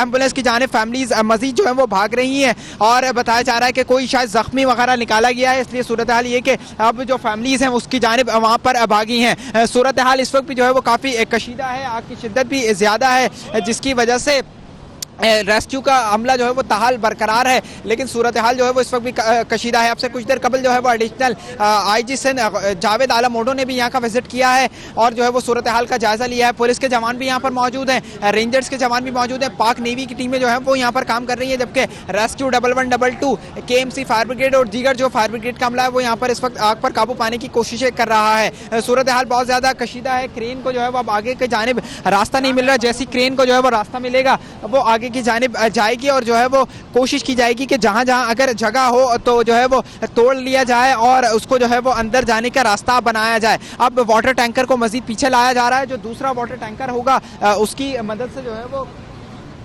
Ambulance की जानिब families मजीद जो है वो भाग रही हैं और बताया जा रहा है कि कोई शायद जख्मी वगैरह निकाला गया है, इसलिए सूरत हाल ये कि अब जो फैमिलीज हैं उसकी जानिब वहाँ पर भागी हैं। सूरत हाल इस वक्त भी जो है वो काफ़ी कशीदा है, आग की शिद्दत भी ज़्यादा है जिसकी वजह से रेस्क्यू का अमला जो है वो ताहाल बरकरार है, लेकिन सूरत हाल जो है वो इस वक्त भी कशीदा है। आपसे कुछ देर कबल जो है वो एडिशनल आईजी सिंध जावेद आलम मोडो ने भी यहाँ का विजिट किया है और जो है वो सूरत हाल का जायजा लिया है। पुलिस के जवान भी यहाँ पर मौजूद हैं, रेंजर्स के जवान भी मौजूद हैं, पाक नेवी की टीमें जो है वो यहाँ पर काम कर रही है, जबकि रेस्क्यू 1112 KMC फायर ब्रिगेड और दीगर जो फायर ब्रिगेड का अमला है वो यहाँ पर इस वक्त आग पर काबू पाने की कोशिशें कर रहा है। सूरत हाल बहुत ज़्यादा कशीदा है, क्रेन को जो है वो अब आगे की जानिब रास्ता नहीं मिल रहा, जैसी क्रेन को जो है वो रास्ता मिलेगा वो आगे की जानिब जाएगी और जो है वो कोशिश की जाएगी कि जहां जहां अगर जगह हो तो जो है वो तोड़ लिया जाए और उसको जो है वो अंदर जाने का रास्ता बनाया जाए। अब वाटर टैंकर को मजीद पीछे लाया जा रहा है, जो दूसरा वाटर टैंकर होगा उसकी मदद से जो है वो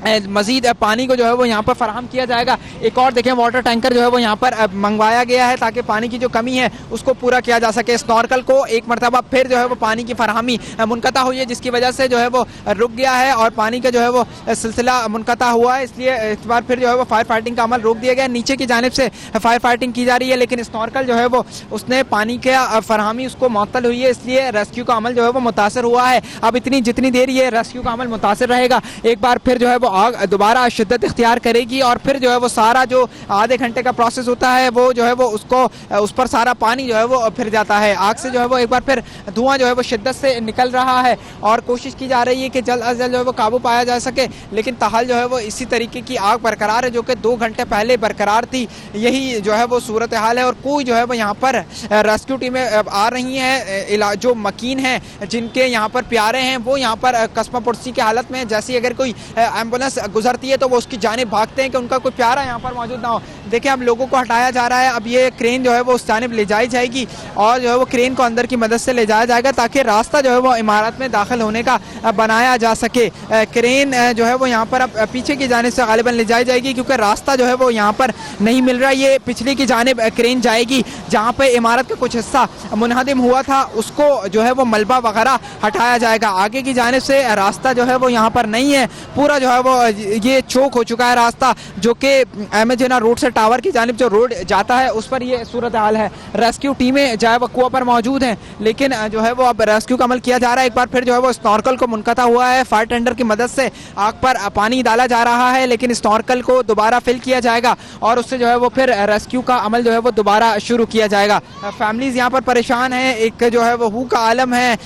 मजीद पानी को जो है वो यहाँ पर फराहम किया जाएगा। एक और देखें वाटर टैंकर जो है वो यहाँ पर मंगवाया गया है ताकि पानी की जो कमी है उसको पूरा किया जा सके। स्नॉर्कल को एक मरतबा फिर जो है वो पानी की फराहमी मुनक़ता हुई है, जिसकी वजह से जो है वो रुक गया है और पानी का जो है वो सिलसिला मुनक़ता हुआ है, इसलिए इस बार फिर जो है वो फायर फाइटिंग का अमल रोक दिया गया। नीचे की जानिब से फायर फाइटिंग की जा रही है, लेकिन स्नॉर्कल जो है वो उसने पानी का फराहमी उसको मअतल हुई है, इसलिए रेस्क्यू का अमल जो है वो मुतासर हुआ है। अब जितनी देर ये रेस्क्यू का अमल मुतासर रहेगा, एक बार फिर जो है वो आग दोबारा शिद्दत इख्तियार करेगी और फिर जो है वो सारा जो आधे घंटे का प्रोसेस होता है वो जो है वो उस पर सारा पानी जो है वो फिर जाता है। आग से जो है वो एक बार फिर धुआं जो है वो शिद्दत से निकल रहा है और कोशिश की जा रही है कि जल्द अज जल्द जो है वो काबू पाया जा सके, लेकिन ताहाल जो है वो इसी तरीके की आग बरकरार है जो कि 2 घंटे पहले बरकरार थी। यही जो है वो सूरत हाल है और कोई जो है वो यहाँ पर रेस्क्यू टीमें आ रही हैं, जो मकीन हैं जिनके यहाँ पर प्यारे हैं वो यहाँ पर कस्मा पुरसी की हालत में, जैसे अगर कोई एम्बुलेंस गुजरती है तो वो उसकी जानिब भागते हैं कि उनका कोई प्यारा यहाँ पर मौजूद ना हो। देखिए अब लोगों को हटाया जा रहा है, अब ये क्रेन जो है वो उस जानिब ले जाई जाएगी और जो है वो क्रेन को अंदर की मदद से ले जाया जाएगा ताकि रास्ता जो है वो इमारत में दाखिल होने का बनाया जा सके। क्रेन जो है वो यहाँ पर अब पीछे की जानिब से गालिबन ले जाई जाएगी क्योंकि रास्ता जो है वो यहाँ पर नहीं मिल रहा। ये पिछले की जानिब क्रेन जाएगी जहाँ पर इमारत का कुछ हिस्सा मुनहदिम हुआ था, उसको जो है वो मलबा वगैरह हटाया जाएगा। आगे की जानिब से रास्ता जो है वो यहाँ पर नहीं है, पूरा जो है वो ये चौक हो चुका है रास्ता, जो कि अहमद जिन्ना रोड से टावर की जानिब जो रोड जाता है उस पर ये सूरत हाल है। रेस्क्यू टीमें जो है वो कुआं पर मौजूद हैं, लेकिन जो है वो अब रेस्क्यू का अमल किया जा रहा है। एक बार फिर जो है वो स्नॉर्कल को मुनक़ता हुआ है, फायर टेंडर की मदद से आग पर पानी डाला जा रहा है, लेकिन स्नॉर्कल को दोबारा फिल किया जाएगा और उससे जो है वो फिर रेस्क्यू का अमल जो है वो दोबारा शुरू किया जाएगा। फैमिलीज यहाँ पर परेशान हैं, एक जो है वो हू का आलम है,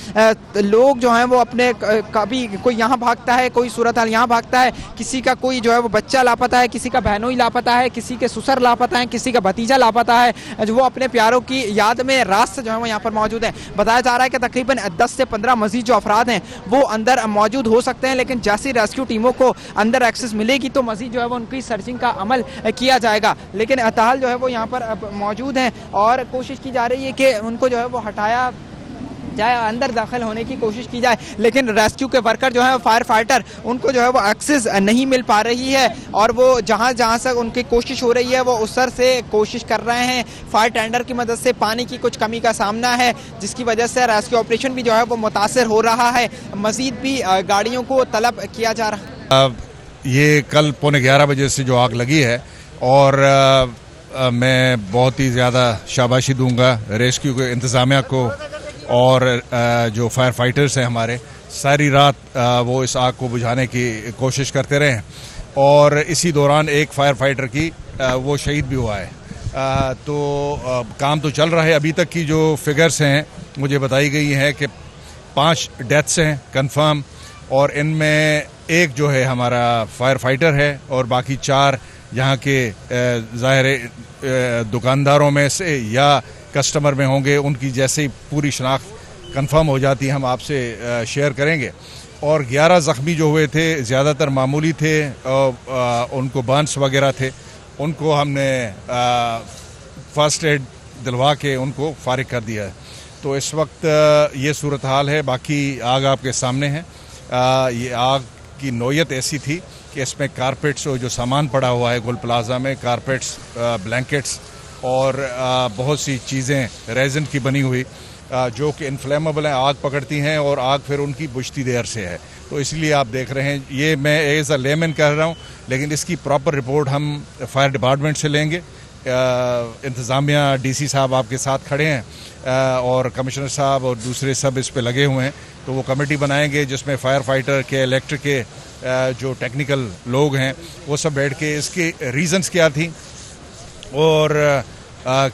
लोग जो हैं वो अपने कभी कोई यहाँ भागता है, कोई सूरत हाल यहाँ भागता है, किसी का कोई जो है वो बच्चा लापता है, किसी का बहनोई लापता है, किसी के ससुर लापता है, किसी का भतीजा लापता है, जो वो अपने प्यारों की याद में रात से जो है वो यहाँ पर मौजूद है। बताया जा रहा है कि तकरीबन 10 से 15 मजीद जो अफराद हैं वो अंदर मौजूद हो सकते हैं, लेकिन जैसी रेस्क्यू टीमों को अंदर एक्सेस मिलेगी तो मजीद जो है वो उनकी सर्चिंग का अमल किया जाएगा। लेकिन ताहाल जो है वो यहाँ पर मौजूद हैं और कोशिश की जा रही है कि उनको जो है वो हटाया जाए, अंदर दाखिल होने की कोशिश की जाए, लेकिन रेस्क्यू के वर्कर जो है फायर फाइटर उनको जो है वो एक्सेस नहीं मिल पा रही है और वो जहां से उनकी कोशिश हो रही है वो उस सर से कोशिश कर रहे हैं। फायर टेंडर की मदद से पानी की कुछ कमी का सामना है, जिसकी वजह से रेस्क्यू ऑपरेशन भी जो है वो मुतासर हो रहा है। मजीद भी गाड़ियों को तलब किया जा रहा है। ये कल 11:15 बजे से जो आग लगी है और मैं बहुत ही ज़्यादा शाबाशी दूंगा रेस्क्यू के इंतज़ामिया को और जो फायर फाइटर्स हैं हमारे, सारी रात वो इस आग को बुझाने की कोशिश करते रहे और इसी दौरान एक फायर फाइटर की वो शहीद भी हुआ है। तो काम तो चल रहा है। अभी तक की जो फिगर्स हैं मुझे बताई गई हैं कि 5 डेथ्स हैं कंफर्म और इनमें एक जो है हमारा फायर फाइटर है और बाकी 4 यहाँ के ज़ाहिर दुकानदारों में से या कस्टमर में होंगे। उनकी जैसे ही पूरी शनाख्त कंफर्म हो जाती है हम आपसे शेयर करेंगे। और 11 ज़ख्मी जो हुए थे ज़्यादातर मामूली थे, उनको बर्न्स वगैरह थे, उनको हमने फ़र्स्ट एड दिलवा के उनको फारिग कर दिया है। तो इस वक्त ये सूरत हाल है। बाकी आग आपके सामने है। ये आग की नौयत ऐसी थी कि इसमें कारपेट्स और जो सामान पड़ा हुआ है गुल प्लाजा में, कारपेट्स, ब्लैंकेट्स और बहुत सी चीज़ें रेजिन की बनी हुई जो कि इन्फ्लेमेबल हैं, आग पकड़ती हैं और आग फिर उनकी बुझती देर से है। तो इसलिए आप देख रहे हैं, ये मैं एज अ लेमैन कह रहा हूँ, लेकिन इसकी प्रॉपर रिपोर्ट हम फायर डिपार्टमेंट से लेंगे। इंतज़ामिया डीसी साहब आपके साथ खड़े हैं और कमिश्नर साहब और दूसरे सब इस पे लगे हुए हैं। तो वो कमेटी बनाएंगे जिसमें फायर फाइटर के, इलेक्ट्रिक के जो टेक्निकल लोग हैं वो सब बैठ के इसके रीज़न्स क्या थी और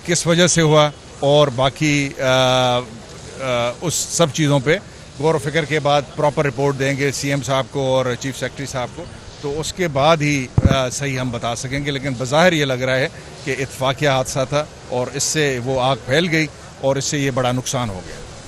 किस वजह से हुआ और बाकी उस सब चीज़ों पे गौर व फिक्र के बाद प्रॉपर रिपोर्ट देंगे सीएम साहब को और चीफ सेक्रेटरी साहब को। तो उसके बाद ही सही हम बता सकेंगे। लेकिन बज़ाहिर ये लग रहा है कि इत्तफ़ाक़िया हादसा था और इससे वो आग फैल गई और इससे ये बड़ा नुकसान हो गया।